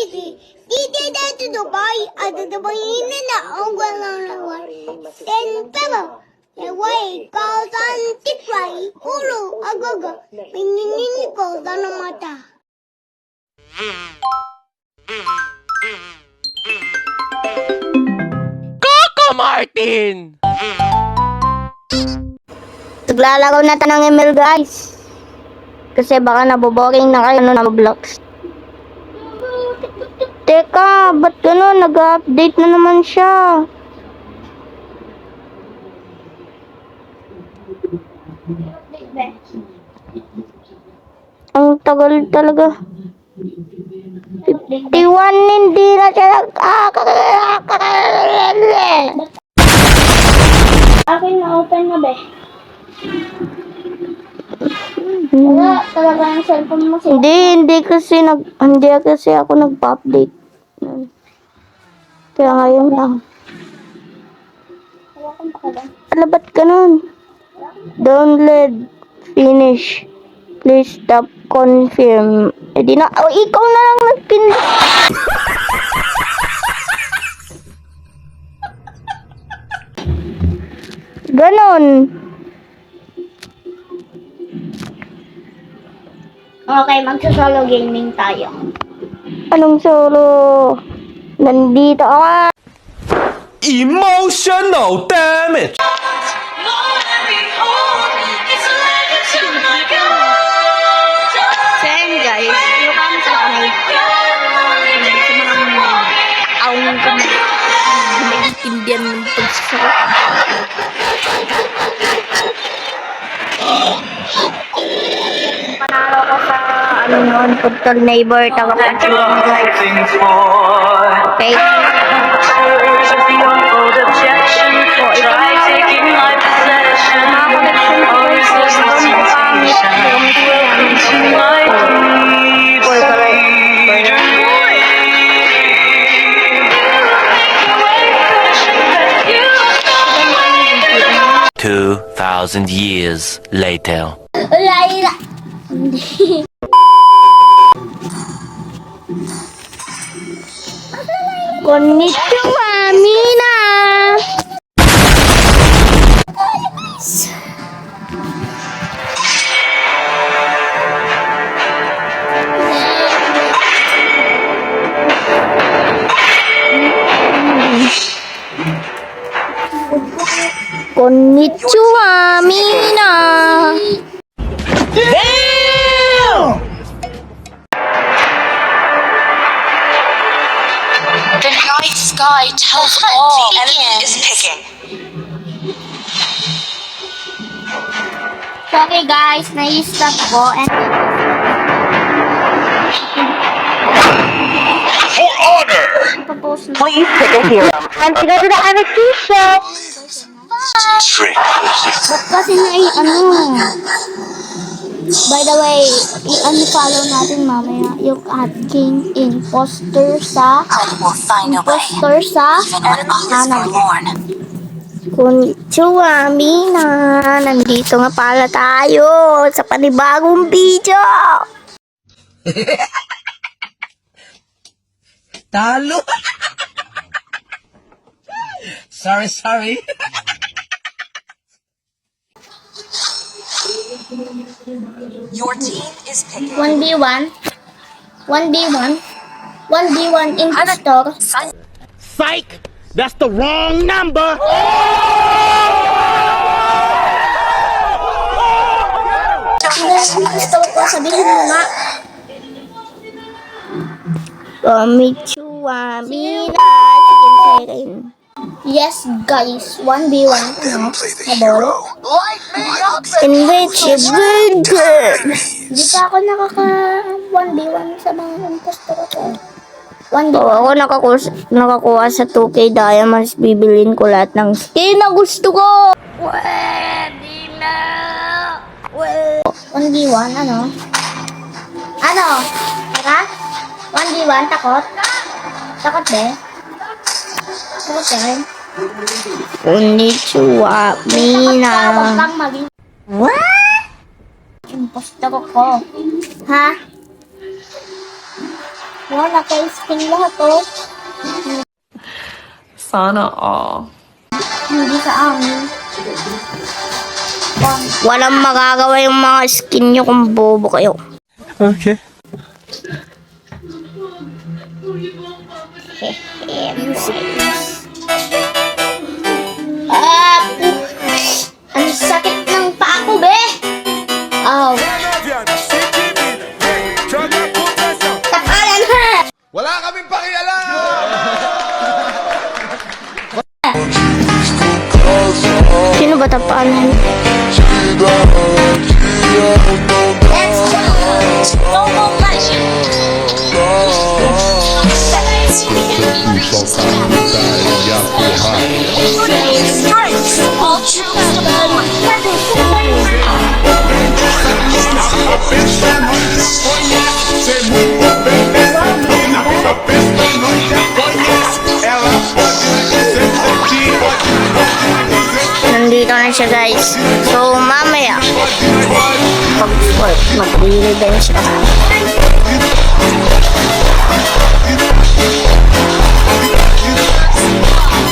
Dito dito Dubai, ada Dubai ini na ang walang laway. Ten pebo, laway kausan tikrai, ulo agaga, pininin ko sana mata. Coco Martin! Naglalaro na tayo ng ML guys. Kasi baka naboboring na kayo na blocks. Teka, ba't gano'n? Nag-update na naman siya. Ang tagal talaga. 51 hindi na siya Akin na open na be. Wala talaga ang cellphone mo siya. Hindi kasi ako nagpa-update. Kaya ngayon lang. Wala kang pakalan. Ala, ba't ganun? Download. Finish. Please stop. Confirm. Eh di na, ikaw na lang nagpindot. Ganon. Okay, magsa-solo gaming tayo. Anong solo? Nandito ako. Emotional damage! So yun guys, yung kami sa kanay. Sa mga taong kami. Naiintindihan ng pagsasarap. Panalo ko sa ano noon, Putol Neighbor, taga-Pagsulang guys. Okay. Two 2,000 years later. Laila. Konnichiwa, Mina! Konnichiwa, Mina! The night sky tells all the enemy is picking. Sorry guys, nai-stop ko and For honor! propose na. Please pick a hero. Time to go to the anarchy show! Trick. Ba't kasi by the way, i-unfollow natin mamaya yung ating imposter sa We'll find a way. imposter sa Even when all is forlorn. Konnichiwa, Mina! Nandito nga pala tayo sa panibagong video! Talo. Sorry. Your team is picking. 1v1 impostor. Psych! That's the wrong number! Impostor ko, sabihin mo nga. Konnichiwa, Mina! Sige, Serin. Yes guys, 1v1 ano? Nabolo? In which you will good! Di pa ako nakaka 1v1 sa mga impostor ko. 1v1. So, ako nakakuha sa 2K diamonds, bibilin ko lahat ng skin na gusto ko! Pwede na! 1v1 ano? Ano? Tara? 1v1 takot? Takot be? Takot be? Konnichiwa, Mina! Huwag kang maging What? impostor ko. Ha? No, naka-skin lahat, oh. Sana all. Hindi sa amin. Walang magagawa yung mga skin nyo kung bobo kayo. Okay. Ang sakit ng paa ko, be! Aw. Takalan ha! Wala kaming pakialam! Sino ba tapanan? Let's go! Mobile Legends! Strikes! All troops deployed! Nandito na siya, guys. So, mamaya, pag-sport, mag-revenge ka.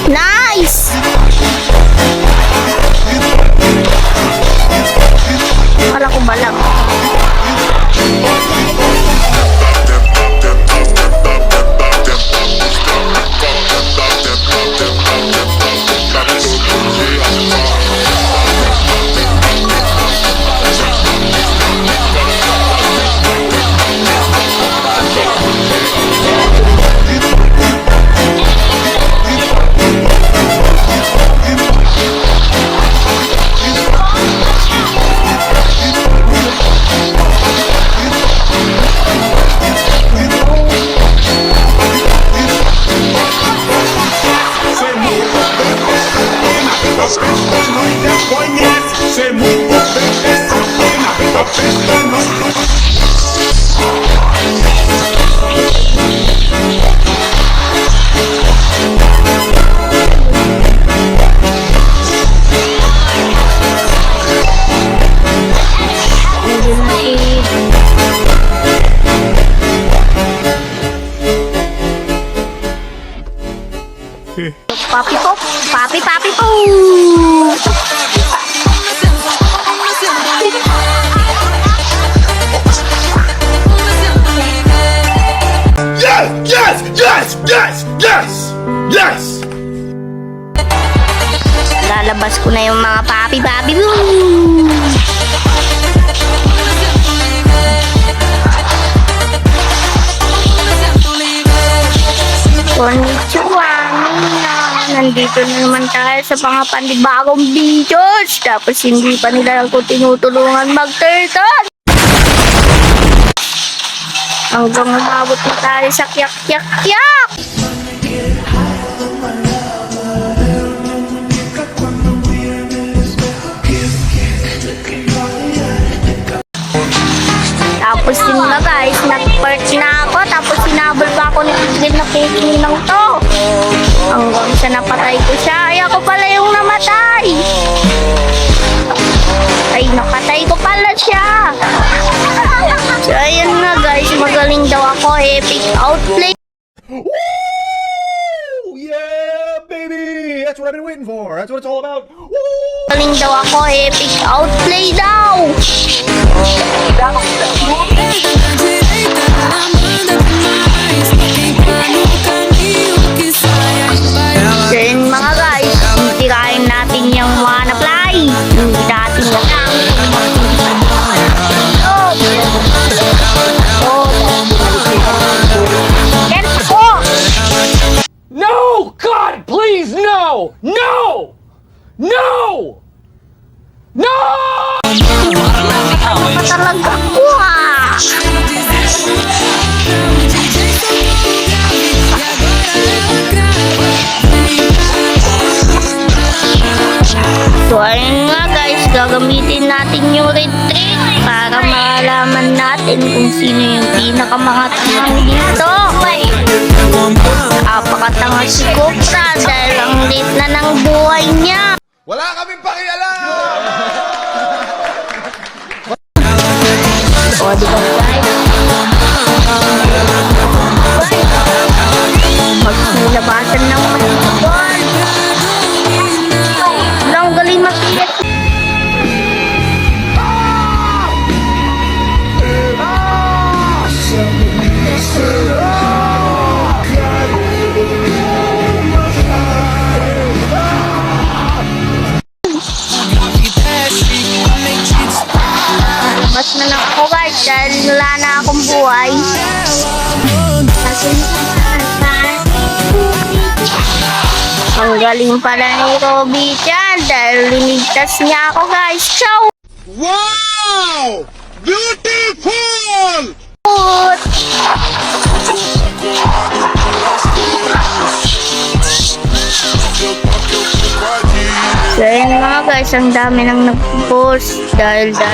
Nice! Wala ko balang. Papi po! Papi, papi po! Yes! Yes! Yes! Yes! Yes! Yes! Lalabas ko na yung mga papi-papi po! Konnichiwa! Nandito na naman tayo sa mga panibagong videos. Tapos hindi pa nila ako tinutulungan mag-turtle. Hanggang umabot na tayo sa kyak-kyak-kyak. Tapos yun nga guys, nag-perch na ako. Tapos sinabol pa ako ni Tigil na kikinang to. Hanggang sa napatay ko siya. Ay, ako pala yung namatay. Ay, napatay ko pala siya. So, ayun nga guys. Magaling daw ako. Epic outplay. Woo! Yeah, baby! That's what I've been waiting for. That's what it's all about. Woo! Magaling daw ako. Epic outplay daw. So, yun mga guys. Tirahin natin yung wanna fly. Hindi natin lang. No! God, please, no! No! No! No! Ano talaga? Wow! So ayun nga guys, gagamitin natin yung retreat para malaman natin kung sino yung pinakamangatang dito. Apakatanga si Cobra dahil ang late na ng buhay niya. Wala kaming pakialam! O, di ba guys? Lumabas na lang ako guys dahil wala na akong buhay. Ang galing pala ni Robby dyan dahil linigtas niya ako guys. Ciao! Wow! Beautiful! Put! So yun mga guys, ang dami nang nag-post dahil sa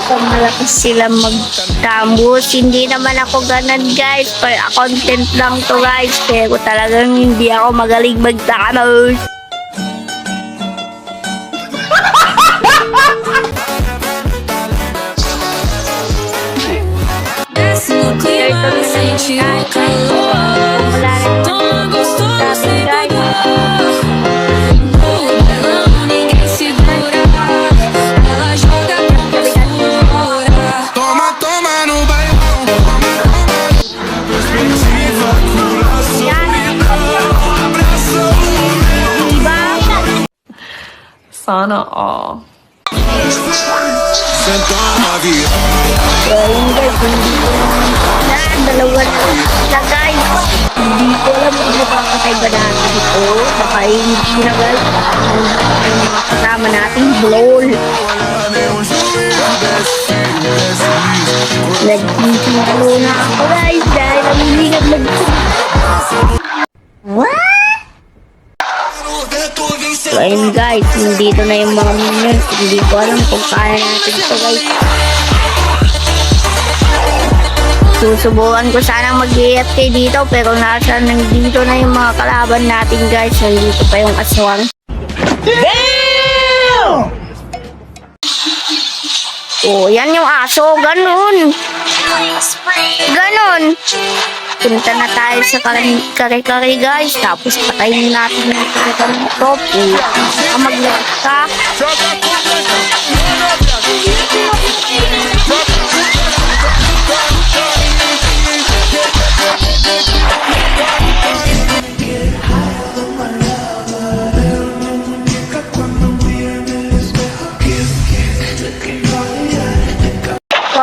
malakas sila magtambus. Hindi naman ako ganun guys, per content lang to guys, pero talagang hindi ako magaling magtambus. Sana all. Dalawa na guys. Hindi ko alam kung makakatay ba natin ito. Baka hindi na guys. Ang mga kasama natin, blol. Nagkikilo na ako guys dahil ang hilingan What? So ayun guys, dito na yung mga minions. Hindi ko alam kung kaya natin ito guys. Susubukan ko sanang mag-AFK dito pero nandito na yung mga kalaban natin guys. Nandito pa yung aswang. Damn! Oh, yan yung aso. Ganun. Ganun. Punta na tayo sa kare-kare guys. Tapos patayin natin yung kare-kare ito. Maglagay ka.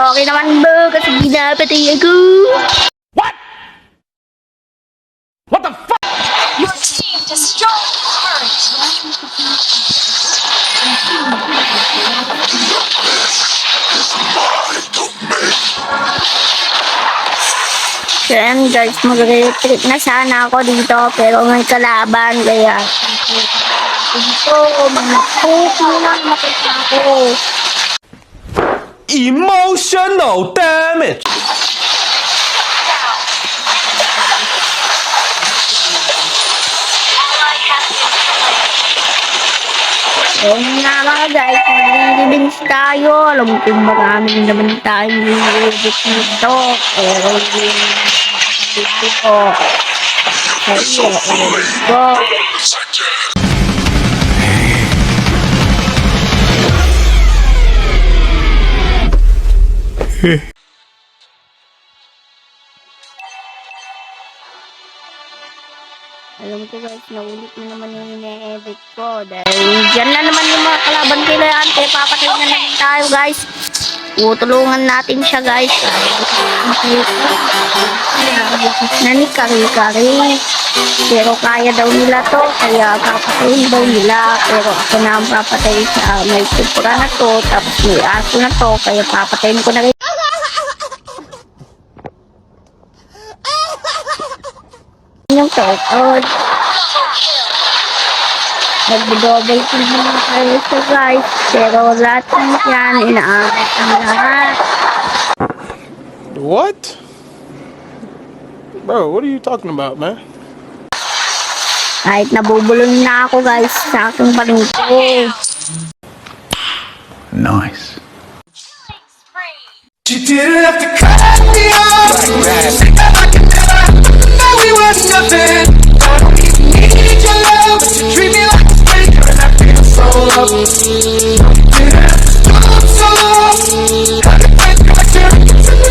Okay naman ba? Kasi ginapatay ako. What? What the fuck? Your team destroyed the turret. So yan guys, mag-retreat na sana ako dito pero may kalaban kaya dito, mga puto lang makita ko. Emotional damage. So nga mga guys, mag-revenge tayo. Alam ko maraming naman tayong revenge nito. Pero hindi dito. So, let's go. Alam ko guys, naulit na naman yung ine-edit ko dahil dyan na naman yung mga kalaban kailangan kaya papatay na naman tayo guys. Tutulungan natin siya guys. Na ni kari-kari. Pero kaya daw nila to kaya papatayin daw nila. Pero ako na ang papatay sa may kupura na to tapos may aso na to kaya papatayin ko na rin. Yung totoo. Nag-double kill naman tayo sa guys. Pero lahat ng yan, inaangat ang lahat. What? Bro, what are you talking about, man? Kahit nabubulong na ako guys sa aking palingko. Nice. You didn't have to cut me off. I can never know we were nothing. I don't even need your love, but you treat me like a stranger, and I feel so loved. You didn't have to stop so long. I can find your return,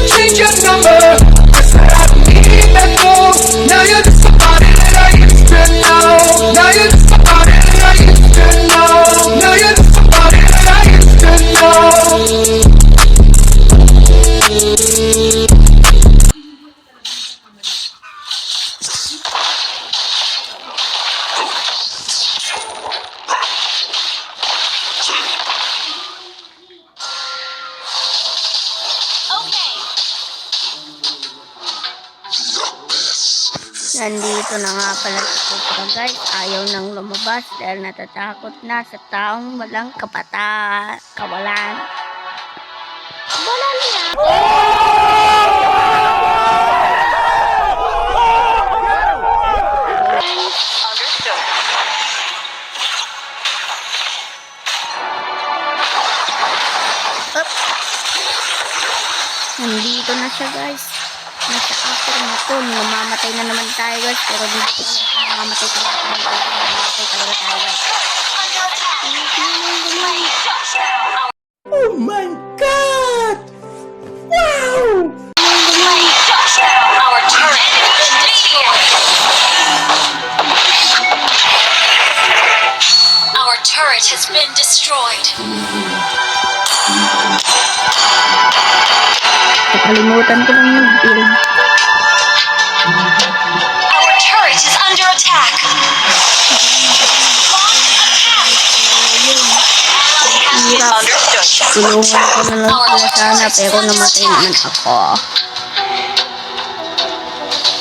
change your number. Guess that I don't need that gold. Now you're just somebody that I used to know. Now you're just somebody that I used to know. Nandito na nga pala si Cobra guys. Ayaw nang lumabas dahil natatakot na sa taong walang kawalan. Wala niya. Up. Nandito na siya guys. Nasa after na to. Namamatay na naman tayo guys. Pero dito namamatay talaga tayo guys. Oh my God! Wow! Our turret has been destroyed. Our turret has been destroyed. Nakalimutan ko lang yung build. Our turret is under attack. Tulungan ko na lang sila sana pero namatay naman ako.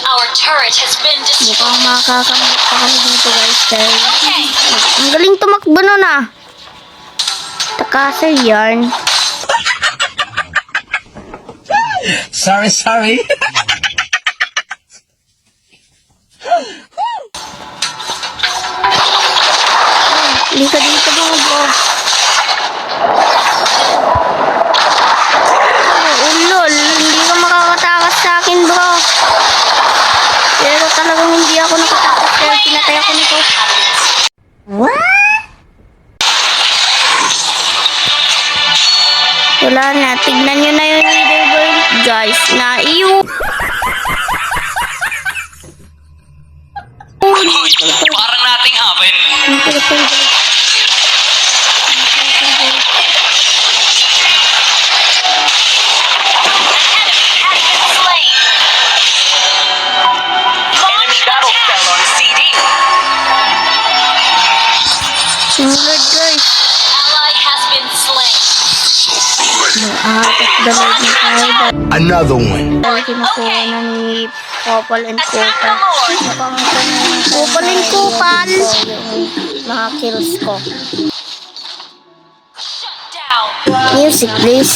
Our turret has been destroyed. Mukhang makakambak pa kami dito guys dahil ang galing tumakbo nun ah. Takasay yarn. Sorry. Hindi ka dito mga bro. Oh lol, hindi ka makakatakas sa akin bro. Pero talagang hindi ako nakatakas dahil pinatay ako nito. Wala na, tignan nyo na yung leaderboard guys na iyo. Parang nating happen. Enemy battle cell on CD. Sunod guys. Ally has been slain. Dalag na tayo Another one. dahil kinukuha na ni Popol and Kopal. Popol and Kopal. Yung mga kills ko. Down. Music please.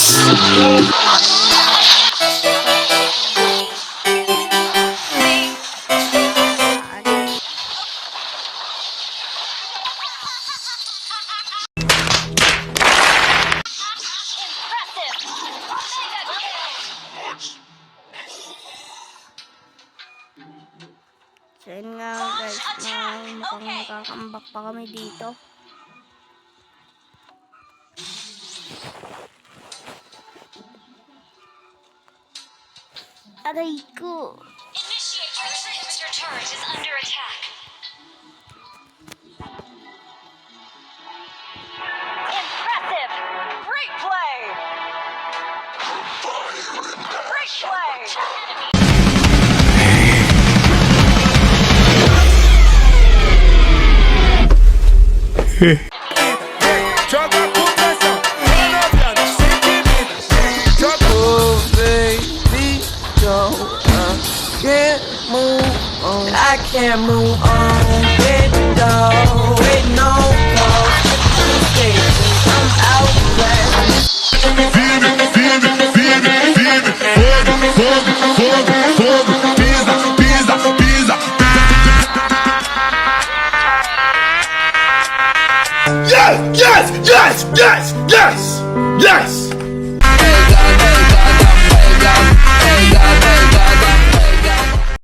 So yun nga guys, mukhang makakambak pa kami dito. Aray ko. Initiate retreat. Your turret is under attack. Impressive! Great play! Great play! Oh, baby, don't can't move on. I can't move on. With no call. I'm outclassed. Yes!